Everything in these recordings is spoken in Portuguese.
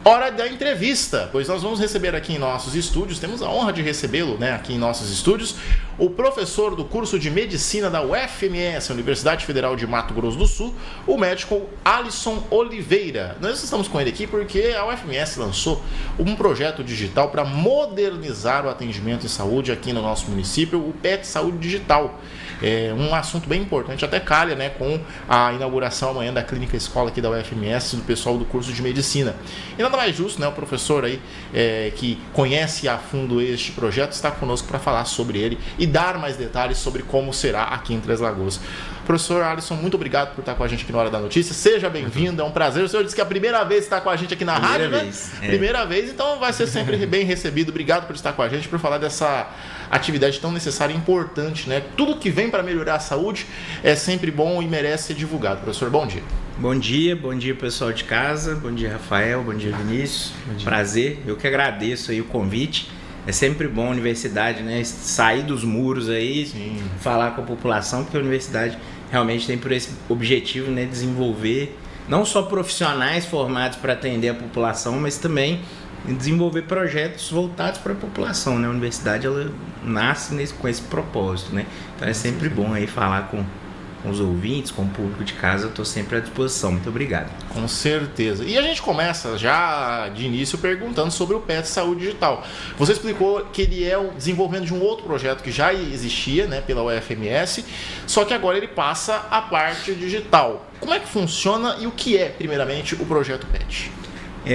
Hora da entrevista, pois nós vamos receber aqui em nossos estúdios, temos a honra de recebê-lo, né, aqui em nossos estúdios, o professor do curso de Medicina da UFMS, Universidade Federal de Mato Grosso do Sul, o médico Alisson Oliveira. Nós estamos com ele aqui porque a UFMS lançou um projeto digital para modernizar o atendimento em saúde aqui no nosso município, o PET Saúde Digital. É um assunto bem importante, até calha, né, com a inauguração amanhã da Clínica Escola aqui da UFMS, do pessoal do curso de Medicina. E nada mais justo, né, o professor aí que conhece a fundo este projeto está conosco para falar sobre ele e dar mais detalhes sobre como será aqui em Três Lagoas. Professor Alisson, muito obrigado por estar com a gente aqui na Hora da Notícia. Seja bem-vindo, é um prazer. O senhor disse que é a primeira vez que está com a gente aqui na rádio, né? Primeira vez, então vai ser sempre bem recebido. Obrigado por estar com a gente, por falar dessa atividade tão necessária e importante, né? Tudo que vem para melhorar a saúde é sempre bom e merece ser divulgado. Professor, bom dia. Bom dia pessoal de casa, bom dia Rafael, bom dia Vinícius, bom dia. Prazer, eu que agradeço aí o convite. É sempre bom a universidade, né, sair dos muros aí, sim, falar com a população, porque a universidade realmente tem por esse objetivo, né, desenvolver não só profissionais formados para atender a população, mas também desenvolver projetos voltados para a população, né? A universidade ela nasce com esse propósito, né? Então é sempre bom aí falar com os ouvintes, com o público de casa, eu estou sempre à disposição. Muito obrigado. Com certeza. E a gente começa já de início perguntando sobre o PET Saúde Digital. Você explicou que ele é o desenvolvimento de um outro projeto que já existia, né, pela UFMS, só que agora ele passa a parte digital. Como é que funciona e o que é, primeiramente, o projeto PET?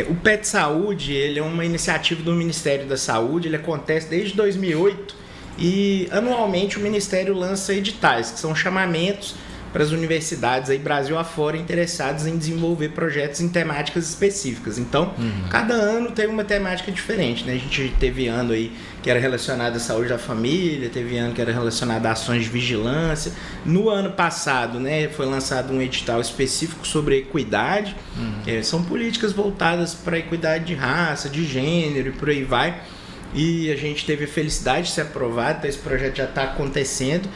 O PET Saúde ele é uma iniciativa do Ministério da Saúde, ele acontece desde 2008 e anualmente o Ministério lança editais, que são chamamentos para as universidades aí Brasil afora interessadas em desenvolver projetos em temáticas específicas. Então, cada ano tem uma temática diferente, né? A gente teve ano aí que era relacionado à saúde da família, teve ano que era relacionado a ações de vigilância. No ano passado, né, foi lançado um edital específico sobre equidade. São políticas voltadas para a equidade de raça, de gênero e por aí vai. E a gente teve a felicidade de ser aprovado, então esse projeto já está acontecendo.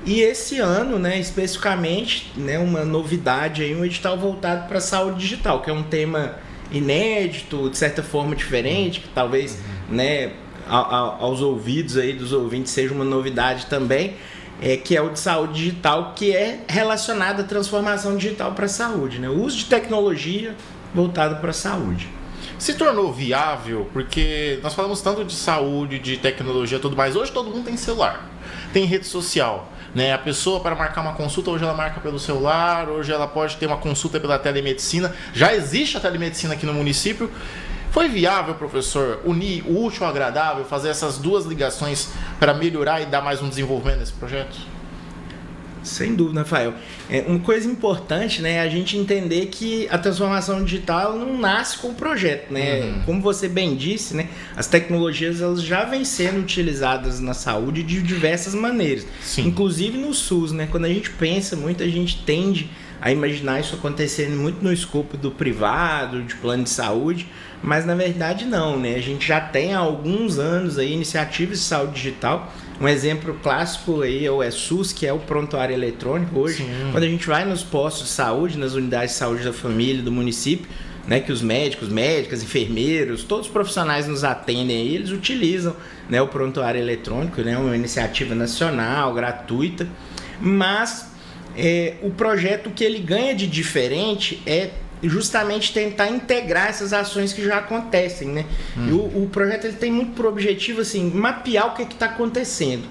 E esse ano, né, especificamente, né, uma novidade, aí, um edital voltado para a saúde digital, que é um tema inédito, de certa forma diferente, que talvez né, aos ouvidos aí dos ouvintes seja uma novidade também, que é o de saúde digital, que é relacionado à transformação digital para a saúde, né, o uso de tecnologia voltado para a saúde. Se tornou viável, porque nós falamos tanto de saúde, de tecnologia e tudo mais, hoje todo mundo tem celular, tem rede social, né? A pessoa para marcar uma consulta, hoje ela marca pelo celular, hoje ela pode ter uma consulta pela telemedicina, já existe a telemedicina aqui no município. Foi viável, professor, unir o útil ao agradável, fazer essas duas ligações para melhorar e dar mais um desenvolvimento nesse projeto? Sem dúvida, Rafael. Uma coisa importante, né, é a gente entender que a transformação digital não nasce com o projeto, né? Como você bem disse, né, as tecnologias elas já vêm sendo utilizadas na saúde de diversas maneiras. Sim. Inclusive no SUS, né? Quando a gente pensa, muita gente tende a imaginar isso acontecendo muito no escopo do privado, de plano de saúde, mas na verdade não, né? A gente já tem há alguns anos aí iniciativas de saúde digital. Um exemplo clássico aí é o SUS, que é o prontuário eletrônico hoje. Sim. Quando a gente vai nos postos de saúde, nas unidades de saúde da família, do município, né, que os médicos, médicas, enfermeiros, todos os profissionais nos atendem aí, eles utilizam, né, o prontuário eletrônico, né, uma iniciativa nacional, gratuita, mas o projeto que ele ganha de diferente é justamente tentar integrar essas ações que já acontecem, né? E o projeto ele tem muito por objetivo assim, mapear o que está acontecendo.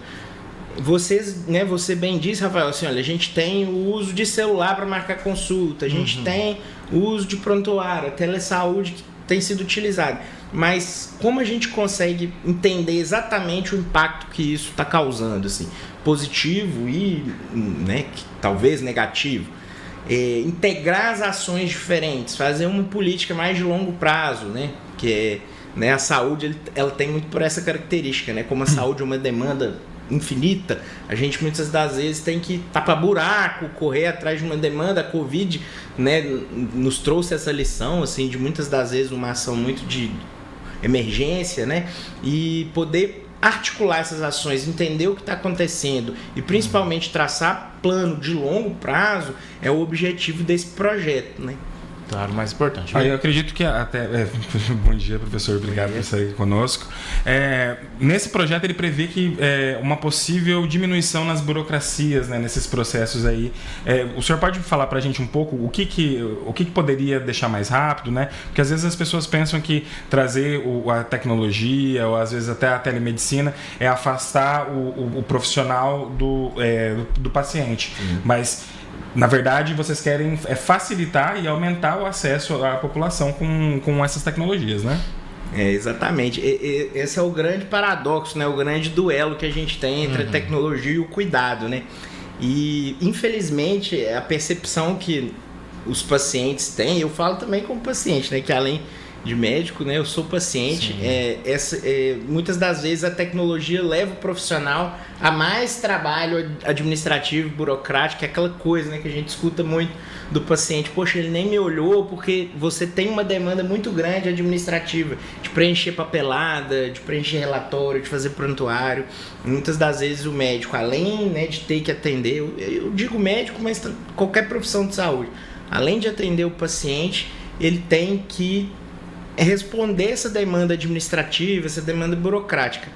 Vocês, né, você bem disse, Rafael, assim, olha, a gente tem o uso de celular para marcar consulta, a gente tem o uso de prontuário, a telesaúde que tem sido utilizado. Mas como a gente consegue entender exatamente o impacto que isso está causando, assim, positivo e, né, talvez negativo? Integrar as ações diferentes, fazer uma política mais de longo prazo, né? Que né, a saúde ela tem muito por essa característica, né? Como a saúde é uma demanda infinita, a gente muitas das vezes tem que tapar buraco, correr atrás de uma demanda. A Covid, né, nos trouxe essa lição, assim, de muitas das vezes uma ação muito de emergência, né? E poder articular essas ações, entender o que está acontecendo e principalmente traçar plano de longo prazo é o objetivo desse projeto, né? Claro, o mais importante. Eu acredito que até... Bom dia, professor. Obrigado por estar aqui conosco. Nesse projeto, ele prevê que uma possível diminuição nas burocracias, né, nesses processos aí. O senhor pode falar para a gente um pouco o que poderia deixar mais rápido, né? Porque às vezes as pessoas pensam que trazer a tecnologia ou às vezes até a telemedicina é afastar o profissional do paciente. Mas... Na verdade, vocês querem facilitar e aumentar o acesso à população com essas tecnologias, né? Exatamente. Esse é o grande paradoxo, né? O grande duelo que a gente tem entre a tecnologia e o cuidado, né? E, infelizmente, a percepção que os pacientes têm, eu falo também como paciente, né? Que além de médico, né? Eu sou paciente. Muitas das vezes a tecnologia leva o profissional a mais trabalho administrativo, burocrático, aquela coisa, né, que a gente escuta muito do paciente. Poxa, ele nem me olhou, porque você tem uma demanda muito grande administrativa de preencher papelada, de preencher relatório, de fazer prontuário. Muitas das vezes o médico, além, né, de ter que atender, eu digo médico, mas qualquer profissão de saúde, além de atender o paciente, ele tem que responder essa demanda administrativa, essa demanda burocrática.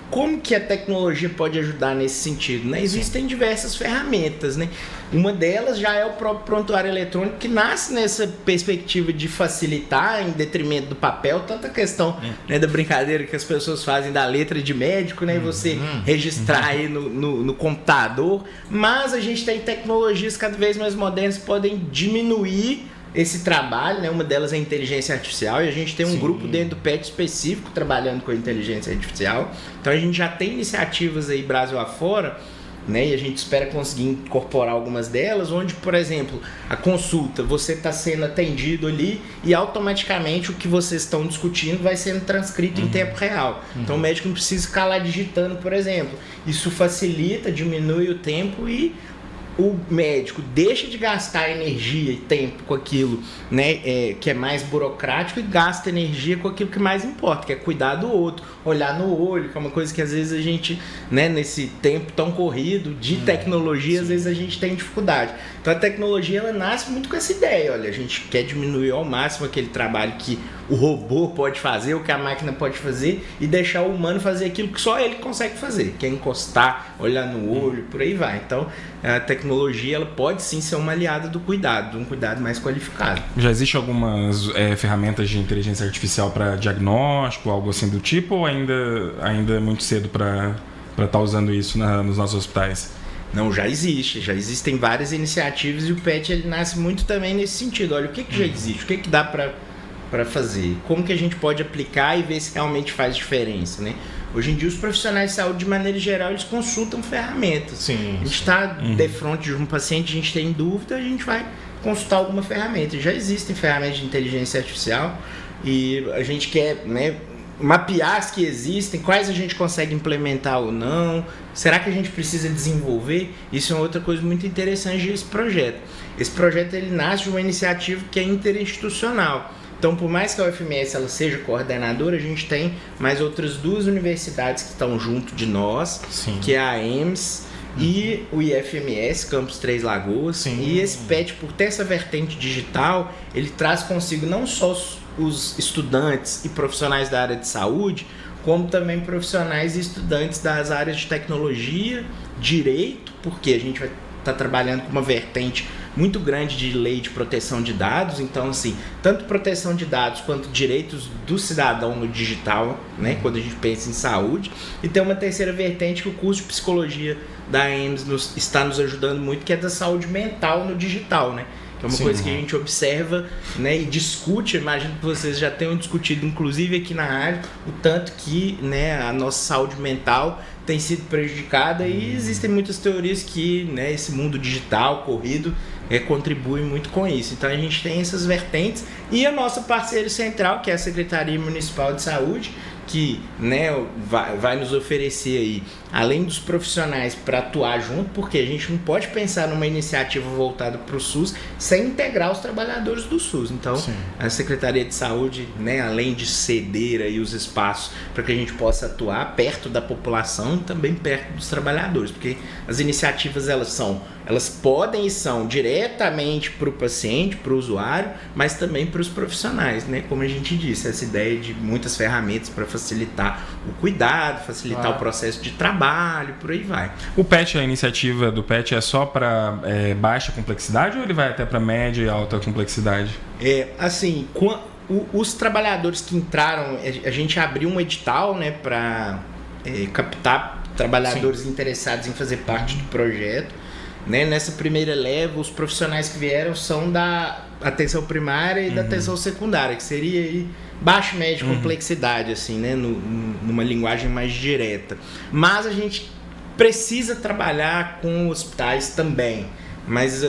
Como que a tecnologia pode ajudar nesse sentido, né? Existem diversas ferramentas, né? Uma delas já é o próprio prontuário eletrônico, que nasce nessa perspectiva de facilitar em detrimento do papel, tanta questão, né, da brincadeira que as pessoas fazem da letra de médico, né? Você registrar aí no computador, mas a gente tem tecnologias cada vez mais modernas que podem diminuir esse trabalho, né? Uma delas é a inteligência artificial, e a gente tem um grupo dentro do PET específico trabalhando com a inteligência artificial. Então a gente já tem iniciativas aí Brasil afora, né? E a gente espera conseguir incorporar algumas delas, onde, por exemplo, a consulta, você está sendo atendido ali e automaticamente o que vocês estão discutindo vai sendo transcrito em tempo real. Então o médico não precisa ficar lá digitando, por exemplo. Isso facilita, diminui o tempo e o médico deixa de gastar energia e tempo com aquilo, né, que é mais burocrático, e gasta energia com aquilo que mais importa, que é cuidar do outro, olhar no olho, que é uma coisa que às vezes a gente, né, nesse tempo tão corrido de tecnologia, às vezes a gente tem dificuldade. Então a tecnologia, ela nasce muito com essa ideia, olha, a gente quer diminuir ao máximo aquele trabalho que o robô pode fazer, o que a máquina pode fazer, e deixar o humano fazer aquilo que só ele consegue fazer, que é encostar, olhar no olho, por aí vai. Então a tecnologia, ela pode sim ser uma aliada do cuidado, de um cuidado mais qualificado. Já existem algumas ferramentas de inteligência artificial para diagnóstico, algo assim do tipo, ou ainda é muito cedo para estar usando isso nos nossos hospitais? Não, já existem várias iniciativas, e o PET, ele nasce muito também nesse sentido. Olha, o que já existe, o que dá para fazer, como que a gente pode aplicar e ver se realmente faz diferença, né? Hoje em dia, os profissionais de saúde, de maneira geral, eles consultam ferramentas. Sim, a gente está de frente de um paciente, a gente tem dúvida, a gente vai consultar alguma ferramenta. Já existem ferramentas de inteligência artificial e a gente quer, né, mapear as que existem, quais a gente consegue implementar ou não. Será que a gente precisa desenvolver? Isso é outra coisa muito interessante desse projeto. Esse projeto, ele nasce de uma iniciativa que é interinstitucional. Então, por mais que a UFMS ela seja coordenadora, a gente tem mais outras duas universidades que estão junto de nós, que é a EMS e o IFMS, Campus Três Lagoas. E esse PET, por ter essa vertente digital, ele traz consigo não só os estudantes e profissionais da área de saúde, como também profissionais e estudantes das áreas de tecnologia, direito, porque a gente vai estar trabalhando com uma vertente muito grande de lei de proteção de dados. Então, assim, tanto proteção de dados quanto direitos do cidadão no digital, né, quando a gente pensa em saúde. E tem uma terceira vertente que o curso de psicologia da EMS está nos ajudando muito, que é da saúde mental no digital, né? Que é uma coisa que a gente observa, né, e discute. Imagino que vocês já tenham discutido, inclusive aqui na área, o tanto que, né, a nossa saúde mental tem sido prejudicada, e existem muitas teorias que, né, esse mundo digital corrido contribui muito com isso. Então a gente tem essas vertentes, e a nossa parceira central, que é a Secretaria Municipal de Saúde, que, né, vai nos oferecer aí, além dos profissionais para atuar junto, porque a gente não pode pensar numa iniciativa voltada para o SUS sem integrar os trabalhadores do SUS. Então, a Secretaria de Saúde, né, além de ceder aí os espaços para que a gente possa atuar perto da população, também perto dos trabalhadores, porque as iniciativas, elas são elas podem e são diretamente para o paciente, para o usuário, mas também para os profissionais, né? Como a gente disse, essa ideia de muitas ferramentas para facilitar o cuidado, facilitar o processo de trabalho, por aí vai. O PET, a iniciativa do PET é só para baixa complexidade ou ele vai até para média e alta complexidade? Assim, os trabalhadores que entraram, a gente abriu um edital, né, para captar trabalhadores interessados em fazer parte do projeto. Né? Nessa primeira leva, os profissionais que vieram são da atenção primária e da atenção secundária, que seria aí baixa e média complexidade, assim, né? Numa linguagem mais direta. Mas a gente precisa trabalhar com hospitais também. Mas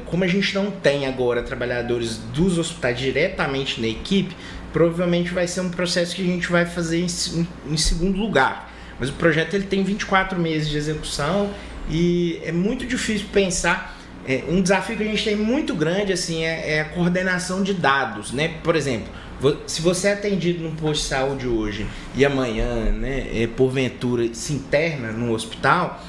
como a gente não tem agora trabalhadores dos hospitais diretamente na equipe, provavelmente vai ser um processo que a gente vai fazer em segundo lugar. Mas o projeto ele tem 24 meses de execução e é muito difícil pensar. Um desafio que a gente tem muito grande assim, é a coordenação de dados, né? Por exemplo, se você é atendido num posto de saúde hoje e amanhã, né, porventura se interna no hospital,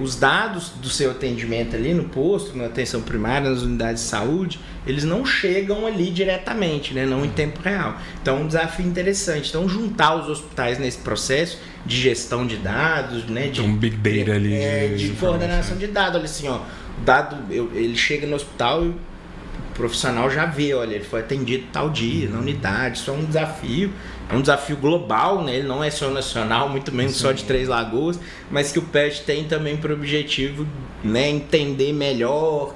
os dados do seu atendimento ali no posto, na atenção primária, nas unidades de saúde, eles não chegam ali diretamente, né? Não em tempo real. Então é um desafio interessante. Então juntar os hospitais nesse processo de gestão de dados, né? De big data ali. De coordenação de dados. Olha assim, ó, o dado, ele chega no hospital e o profissional já vê, olha, ele foi atendido tal dia, na unidade. Isso é um desafio global, né? Ele não é só nacional, muito menos só de Três Lagoas, mas que o PET tem também por objetivo, né, entender melhor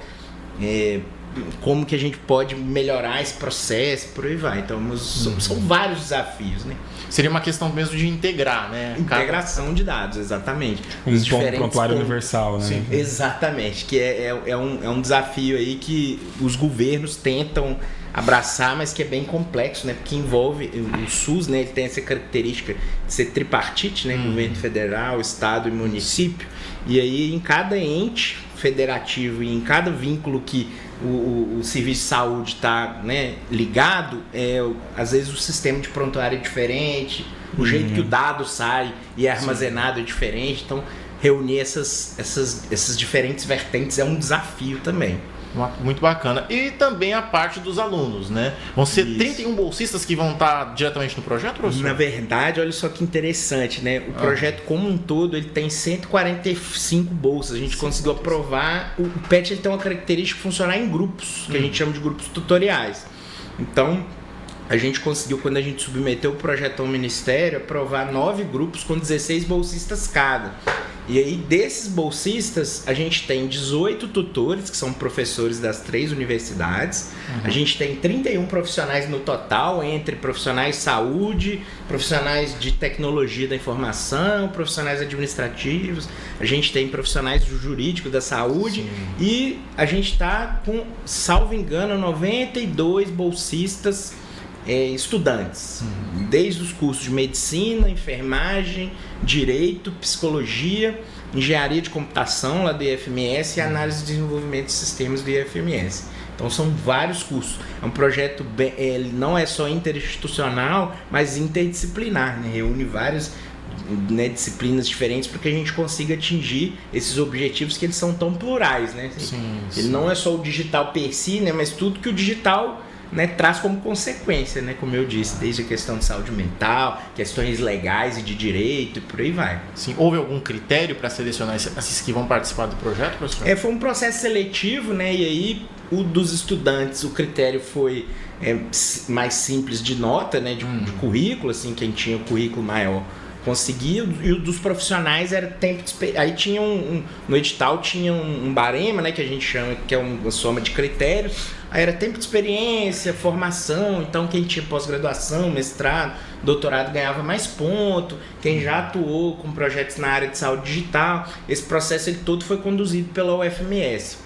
como que a gente pode melhorar esse processo, por aí vai. Então, são vários desafios, né? Seria uma questão mesmo de integrar, né? Integração de dados, exatamente. Um prontuário universal, né? Sim, exatamente, que é um desafio aí que os governos tentam abraçar, mas que é bem complexo, né? Porque envolve o SUS, né? Ele tem essa característica de ser tripartite, né? Governo federal, estado e município. E aí, em cada ente federativo e em cada vínculo que o serviço de saúde está, né, ligado, às vezes o sistema de prontuário é diferente, o jeito que o dado sai e é armazenado é diferente. Então, reunir essas diferentes vertentes é um desafio também. Muito bacana. E também a parte dos alunos, né? Vão ser 31 bolsistas que vão estar diretamente no projeto, professor? Na verdade, olha só que interessante, né? O projeto como um todo, ele tem 145 bolsas. A gente conseguiu aprovar. O PET ele tem uma característica de funcionar em grupos, que a gente chama de grupos tutoriais. Então, a gente conseguiu, quando a gente submeteu o projeto ao Ministério, aprovar 9 grupos com 16 bolsistas cada. E aí, desses bolsistas, a gente tem 18 tutores, que são professores das 3 universidades. A gente tem 31 profissionais no total, entre profissionais de saúde, profissionais de tecnologia da informação, profissionais administrativos. A gente tem profissionais do jurídico da saúde. Sim. E a gente está com, salvo engano, 92 bolsistas estudantes, desde os cursos de medicina, enfermagem, direito, psicologia, engenharia de computação lá do IFMS e análise de desenvolvimento de sistemas do IFMS. Então são vários cursos. É um projeto, ele não é só interinstitucional, mas interdisciplinar, né? Reúne várias, né, disciplinas diferentes para que a gente consiga atingir esses objetivos que eles são tão plurais, né? Sim. Ele não é só o digital per si, né, mas tudo que o digital, né, traz como consequência, né, como eu disse, desde a questão de saúde mental, questões legais e de direito e por aí vai. Sim. Houve algum critério para selecionar esses que vão participar do projeto, professor? Foi um processo seletivo, né, e aí o dos estudantes, o critério foi mais simples de nota, né, de currículo, assim, quem tinha o currículo maior conseguia, e o dos profissionais era tempo de experiência. Aí tinha no edital tinha um barema, né, que a gente chama, que é uma soma de critérios. Aí era tempo de experiência, formação. Então quem tinha pós-graduação, mestrado, doutorado ganhava mais ponto. Quem já atuou com projetos na área de saúde digital. Esse processo ele todo foi conduzido pela UFMS.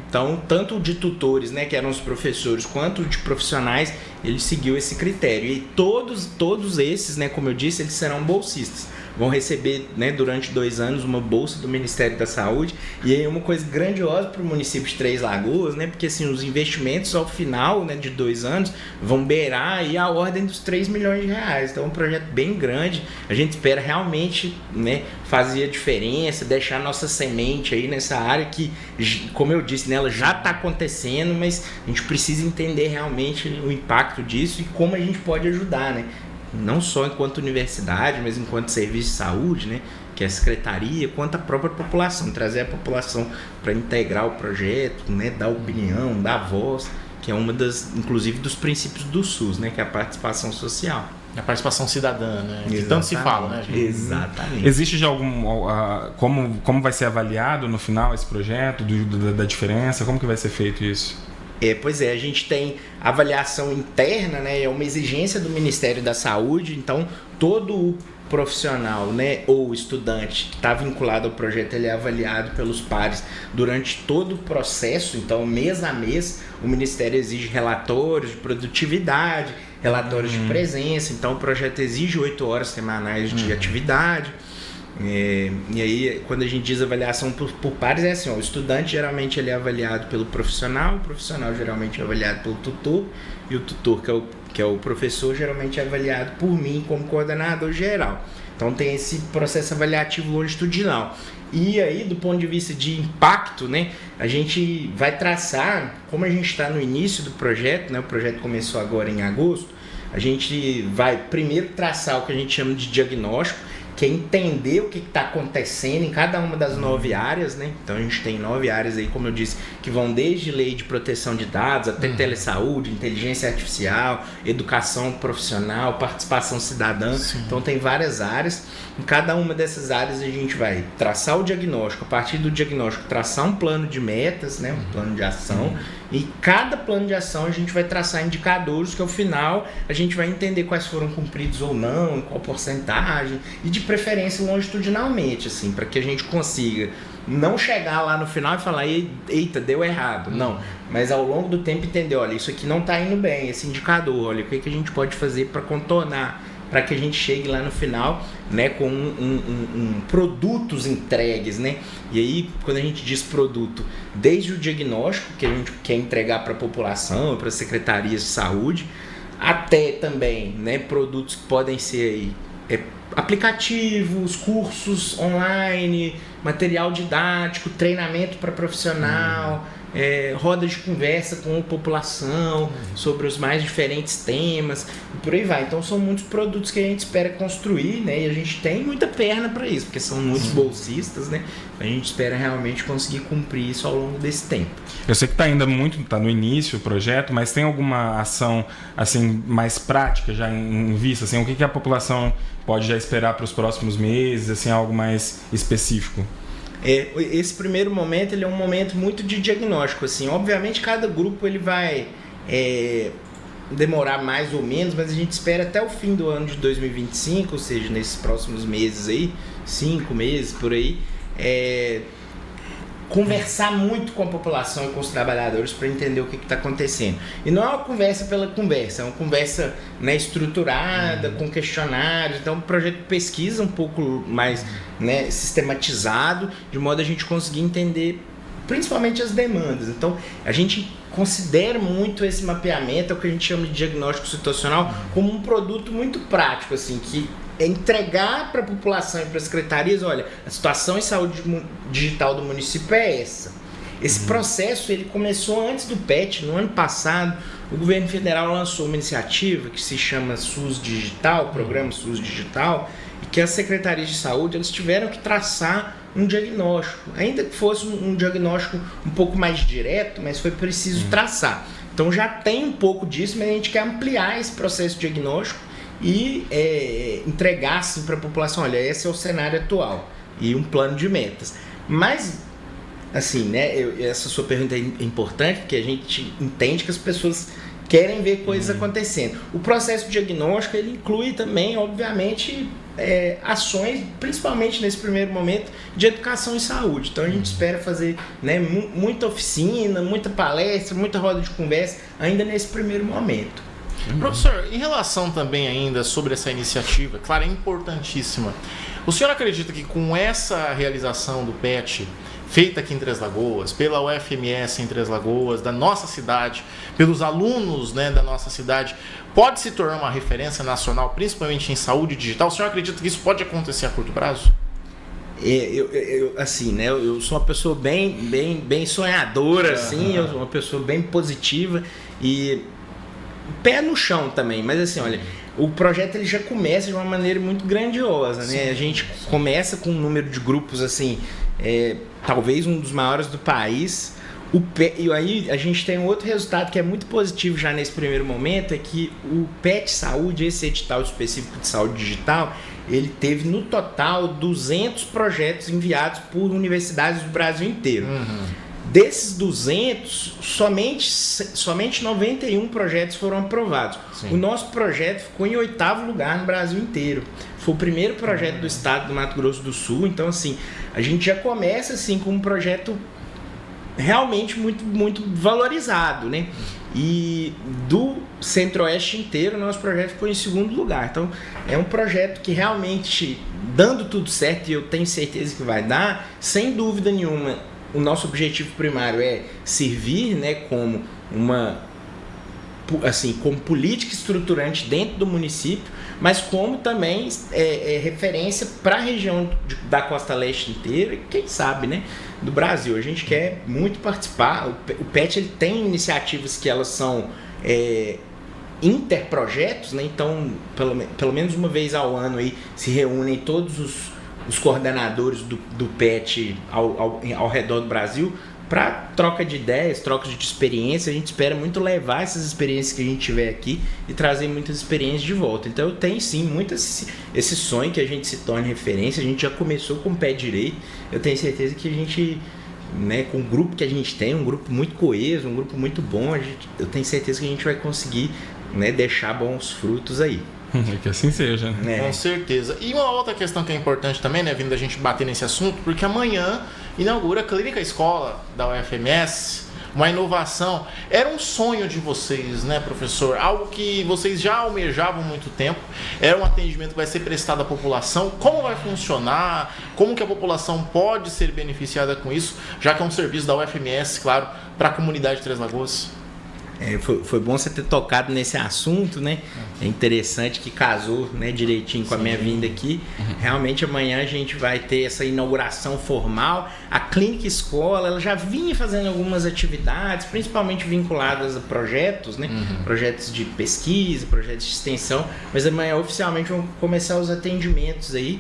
Então, tanto de tutores, né, que eram os professores, quanto de profissionais, ele seguiu esse critério. E todos esses, né, como eu disse, eles serão bolsistas. vão receber, né, durante 2 anos uma bolsa do Ministério da Saúde, e aí é uma coisa grandiosa para o município de Três Lagoas, né, porque assim, os investimentos ao final, né, de 2 anos vão beirar aí a ordem dos 3 milhões de reais. Então é um projeto bem grande, a gente espera realmente, né, fazer a diferença, deixar nossa semente aí nessa área que, como eu disse, né, ela já está acontecendo, mas a gente precisa entender realmente o impacto disso e como a gente pode ajudar, né? Não só enquanto universidade, mas enquanto serviço de saúde, né? Que é a secretaria, quanto a própria população, trazer a população para integrar o projeto, né? Dar opinião, dar voz, que é uma das, inclusive, dos princípios do SUS, né? Que é a participação social. A participação cidadã, né? Que tanto se fala, né, gente? Exatamente. Existe já como vai ser avaliado no final esse projeto, da diferença? Como que vai ser feito isso? Pois é, a gente tem avaliação interna, né? É uma exigência do Ministério da Saúde, então todo o profissional, né, ou estudante que está vinculado ao projeto, ele é avaliado pelos pares durante todo o processo. Então, mês a mês, o Ministério exige relatórios de produtividade, relatórios de presença. Então, o projeto exige 8 horas semanais de atividade. E aí, quando a gente diz avaliação por pares, é assim, ó, o estudante geralmente ele é avaliado pelo profissional, o profissional geralmente é avaliado pelo tutor, e o tutor, que é o professor, geralmente é avaliado por mim como coordenador geral. Então tem esse processo avaliativo longitudinal. E aí, do ponto de vista de impacto, né, a gente vai traçar, como a gente está no início do projeto, né, o projeto começou agora em agosto, a gente vai primeiro traçar o que a gente chama de diagnóstico, que é entender o que está acontecendo em cada uma das 9 áreas, né? Então a gente tem 9 áreas aí, como eu disse, que vão desde lei de proteção de dados até telesaúde, inteligência artificial, educação profissional, participação cidadã. Sim. Então tem várias áreas. Em cada uma dessas áreas a gente vai traçar o diagnóstico, a partir do diagnóstico traçar um plano de metas, né? Um plano de ação. E cada plano de ação a gente vai traçar indicadores que ao final a gente vai entender quais foram cumpridos ou não, qual porcentagem, e de preferência longitudinalmente, assim, para que a gente consiga não chegar lá no final e falar, eita, deu errado. Não, mas ao longo do tempo entender, olha, isso aqui não está indo bem, esse indicador, olha, o que a gente pode fazer para contornar, para que a gente chegue lá no final, né, com produtos entregues, né? E aí, quando a gente diz produto, desde o diagnóstico que a gente quer entregar para a população, para as secretarias de saúde, até também, né, produtos que podem ser aí, aplicativos, cursos online, material didático, treinamento para profissional, rodas de conversa com a população sobre os mais diferentes temas e por aí vai. Então são muitos produtos que a gente espera construir, né? E a gente tem muita perna para isso, porque são muitos bolsistas, né? A gente espera realmente conseguir cumprir isso ao longo desse tempo. Eu sei que está no início o projeto, mas tem alguma ação assim mais prática já em vista? Assim, o que a população pode já esperar para os próximos meses, assim, algo mais específico? Esse primeiro momento ele é um momento muito de diagnóstico, assim. Obviamente cada grupo ele vai demorar mais ou menos, mas a gente espera até o fim do ano de 2025, ou seja, nesses próximos meses aí, 5 meses por aí, conversar muito com a população e com os trabalhadores para entender o que está acontecendo. E não é uma conversa pela conversa, é uma conversa, né, estruturada, com questionários. Então, um projeto de pesquisa um pouco mais, né, sistematizado, de modo a gente conseguir entender principalmente as demandas. Então, a gente considera muito esse mapeamento, é o que a gente chama de diagnóstico situacional, como um produto muito prático, assim, que é entregar para a população e para as secretarias, olha, a situação em saúde digital do município é essa. Esse processo ele começou antes do PET, no ano passado, o governo federal lançou uma iniciativa que se chama SUS Digital, Programa SUS Digital, e que as secretarias de saúde elas tiveram que traçar um diagnóstico, ainda que fosse um diagnóstico um pouco mais direto, mas foi preciso traçar. Então já tem um pouco disso, mas a gente quer ampliar esse processo de diagnóstico e entregar assim, para a população, olha, esse é o cenário atual e um plano de metas. Mas, assim, né, essa sua pergunta é importante, porque a gente entende que as pessoas querem ver coisas acontecendo. O processo de diagnóstico, ele inclui também, obviamente, ações, principalmente nesse primeiro momento, de educação e saúde. Então a gente espera fazer, né, muita oficina, muita palestra, muita roda de conversa, ainda nesse primeiro momento. Professor, em relação também ainda sobre essa iniciativa, claro, é importantíssima. O senhor acredita que com essa realização do PET, feita aqui em Três Lagoas, pela UFMS em Três Lagoas, da nossa cidade, pelos alunos, né, da nossa cidade, pode se tornar uma referência nacional, principalmente em saúde digital? O senhor acredita que isso pode acontecer a curto prazo? Assim, né? Eu sou uma pessoa bem sonhadora, assim, eu sou uma pessoa bem positiva e pé no chão também, mas assim, olha, o projeto ele já começa de uma maneira muito grandiosa, né? Sim, a gente começa com um número de grupos assim, talvez um dos maiores do país. E aí a gente tem um outro resultado que é muito positivo já nesse primeiro momento, é que o PET Saúde, esse edital específico de saúde digital, ele teve no total 200 projetos enviados por universidades do Brasil inteiro. Desses 200, somente 91 projetos foram aprovados. Sim. O nosso projeto ficou em 8º lugar no Brasil inteiro. Foi o primeiro projeto do estado do Mato Grosso do Sul. Então, assim, a gente já começa assim, com um projeto realmente muito, muito valorizado, né? E do Centro-Oeste inteiro, nosso projeto ficou em 2º lugar. Então, é um projeto que realmente, dando tudo certo, e eu tenho certeza que vai dar, sem dúvida nenhuma, o nosso objetivo primário é servir, né, como como política estruturante dentro do município, mas como também referência para a região da Costa Leste inteira e quem sabe, né, do Brasil. A gente quer muito participar. O PET ele tem iniciativas que elas são interprojetos, né? Então pelo menos uma vez ao ano aí se reúnem todos os coordenadores do PET ao redor do Brasil para troca de ideias, troca de experiência. A gente espera muito levar essas experiências que a gente tiver aqui e trazer muitas experiências de volta. Então eu tenho sim muito esse sonho que a gente se torne referência. A gente já começou com o pé direito. Eu tenho certeza que a gente, né, com o grupo que a gente tem, um grupo muito coeso, um grupo muito bom, eu tenho certeza que a gente vai conseguir, né, deixar bons frutos aí. Que assim seja. Com certeza. E uma outra questão que é importante também, né, vindo da gente bater nesse assunto, porque amanhã inaugura a Clínica Escola da UFMS, uma inovação. Era um sonho de vocês, né, professor? Algo que vocês já almejavam há muito tempo. Era um atendimento que vai ser prestado à população. Como vai funcionar? Como que a população pode ser beneficiada com isso? Já que é um serviço da UFMS, claro, para a comunidade de Três Lagoas. Foi bom você ter tocado nesse assunto, né? É interessante que casou, né, direitinho com a minha vinda aqui. Realmente amanhã a gente vai ter essa inauguração formal. A Clínica Escola, ela já vinha fazendo algumas atividades, principalmente vinculadas a projetos, né? Projetos de pesquisa, projetos de extensão, mas amanhã oficialmente vão começar os atendimentos aí.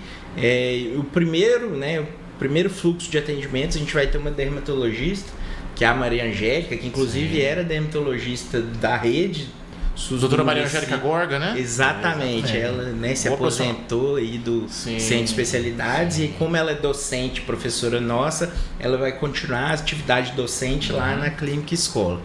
O primeiro fluxo de atendimentos, a gente vai ter uma dermatologista, que é a Maria Angélica, que inclusive era dermatologista da rede SUS. Doutora Maria Angélica Gorga, né? Exatamente. Ela, né, se aposentou aí do Centro de Especialidades e como ela é docente, professora nossa, ela vai continuar a atividade docente lá na Clínica Escola.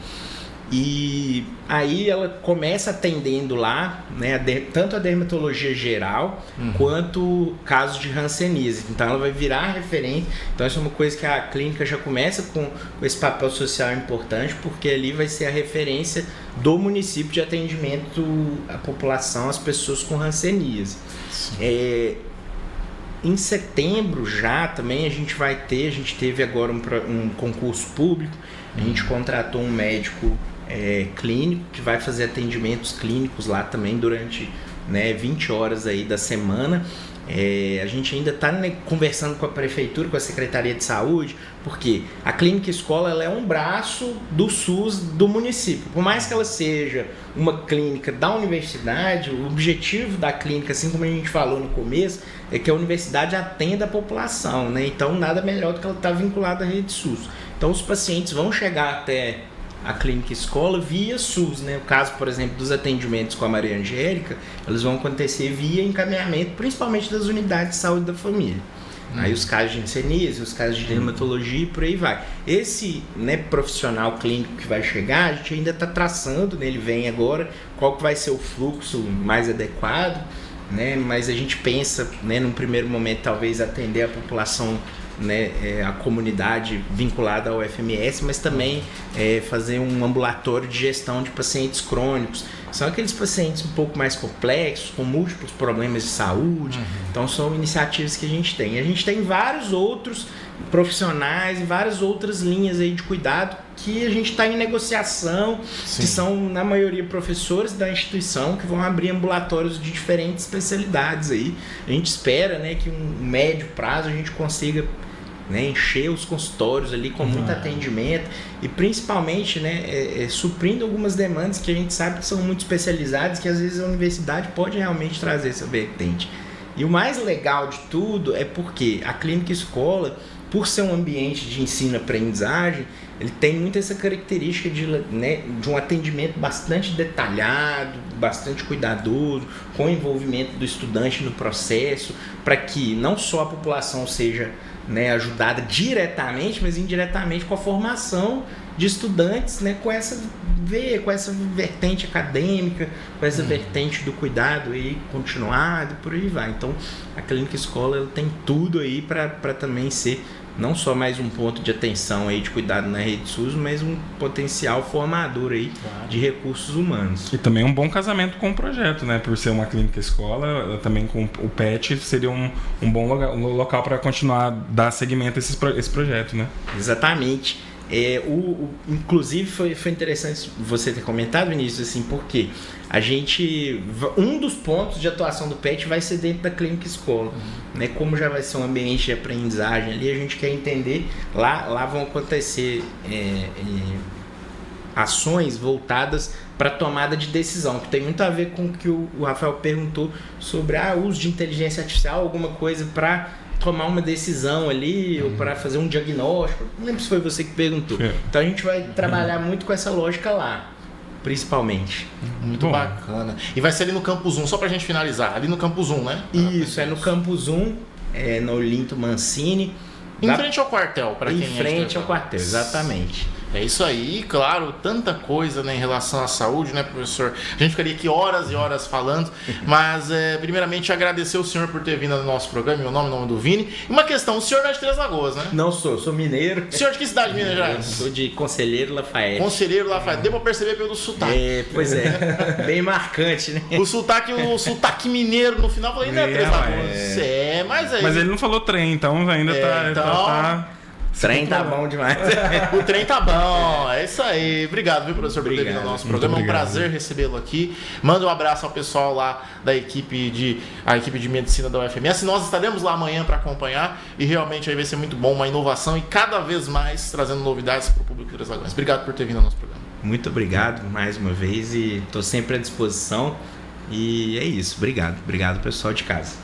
E aí ela começa atendendo lá, né, tanto a dermatologia geral quanto casos de hanseníase. Então ela vai virar referente. Então isso é uma coisa que a clínica já começa com esse papel social importante, porque ali vai ser a referência do município de atendimento à população, às pessoas com hanseníase. Em setembro já também a gente teve agora um concurso público, a gente contratou um médico clínico que vai fazer atendimentos clínicos lá também durante, né, 20 horas aí da semana. A gente ainda está, né, conversando com a prefeitura, com a Secretaria de Saúde, porque a Clínica Escola ela é um braço do SUS do município. Por mais que ela seja uma clínica da universidade, o objetivo da clínica, assim como a gente falou no começo, é que a universidade atenda a população, né? Então nada melhor do que ela estar vinculada à rede SUS. Então os pacientes vão chegar até a Clínica Escola via SUS, né? O caso, por exemplo, dos atendimentos com a Maria Angélica, eles vão acontecer via encaminhamento, principalmente das unidades de saúde da família. Aí os casos de hanseníase, os casos de dermatologia e por aí vai. Esse, né, profissional clínico que vai chegar, a gente ainda está traçando, né, ele vem agora, qual que vai ser o fluxo mais adequado, né? Mas a gente pensa, né, num primeiro momento, talvez atender a população, né, a comunidade vinculada ao FMS, mas também fazer um ambulatório de gestão de pacientes crônicos, são aqueles pacientes um pouco mais complexos, com múltiplos problemas de saúde. Então são iniciativas que a gente tem. A gente tem vários outros profissionais e várias outras linhas aí de cuidado que a gente está em negociação, que são, na maioria, professores da instituição que vão abrir ambulatórios de diferentes especialidades aí. A gente espera, né, que um médio prazo a gente consiga, né, encher os consultórios ali com muito atendimento e principalmente, né, suprindo algumas demandas que a gente sabe que são muito especializadas, que às vezes a universidade pode realmente trazer essa vertente. E o mais legal de tudo é porque a clínica escola, por ser um ambiente de ensino-aprendizagem, ele tem muito essa característica de um atendimento bastante detalhado, bastante cuidadoso, com o envolvimento do estudante no processo, para que não só a população seja, né, ajudada diretamente, mas indiretamente com a formação de estudantes, né, com essa vertente acadêmica, com essa vertente do cuidado aí continuado, por aí vai. Então, a clínica escola ela tem tudo aí para também ser não só mais um ponto de atenção aí de cuidado na rede SUS, mas um potencial formador aí de recursos humanos. E também um bom casamento com o projeto, né? Por ser uma clínica escola, também com o PET seria um bom local para continuar a dar seguimento a esse projeto, né? Exatamente. Inclusive foi interessante você ter comentado, Vinícius, assim, porque um dos pontos de atuação do PET vai ser dentro da clínica escola, né? Como já vai ser um ambiente de aprendizagem ali, a gente quer entender, lá vão acontecer ações voltadas para tomada de decisão, que tem muito a ver com o que o Rafael perguntou sobre o uso de inteligência artificial, alguma coisa para tomar uma decisão ali ou para fazer um diagnóstico. Não lembro se foi você que perguntou. Então a gente vai trabalhar muito com essa lógica lá, principalmente. Muito bacana. E vai ser ali no Campus 1, só pra gente finalizar, ali no Campus 1, né? Isso, é no Campus 1, no Olinto Mancini. Em frente ao quartel, para quem Em frente ao quartel, exatamente. É isso aí, e claro, tanta coisa, né, em relação à saúde, né, professor? A gente ficaria aqui horas e horas falando, mas primeiramente agradecer o senhor por ter vindo no nosso programa, meu nome, o nome do Vini. E uma questão, o senhor não é de Três Lagoas, né? Não sou mineiro. O senhor de que cidade de Minas Gerais? Sou de Conselheiro Lafayette. Conselheiro Lafayette, deu pra perceber pelo sotaque. Pois é, bem marcante, né? O sotaque mineiro no final, falei, não é Três Lagoas. Mas ele não falou trem, então ainda tá... O trem tá bom demais. O trem tá bom, é isso aí. Obrigado, viu, professor, por ter vindo ao nosso programa. É um prazer recebê-lo aqui. Manda um abraço ao pessoal lá da equipe de medicina da UFMS. Nós estaremos lá amanhã para acompanhar e realmente aí vai ser muito bom, uma inovação e cada vez mais trazendo novidades para o público de Três Lagoas. Obrigado por ter vindo ao nosso programa. Muito obrigado mais uma vez e estou sempre à disposição. E é isso. Obrigado pessoal de casa.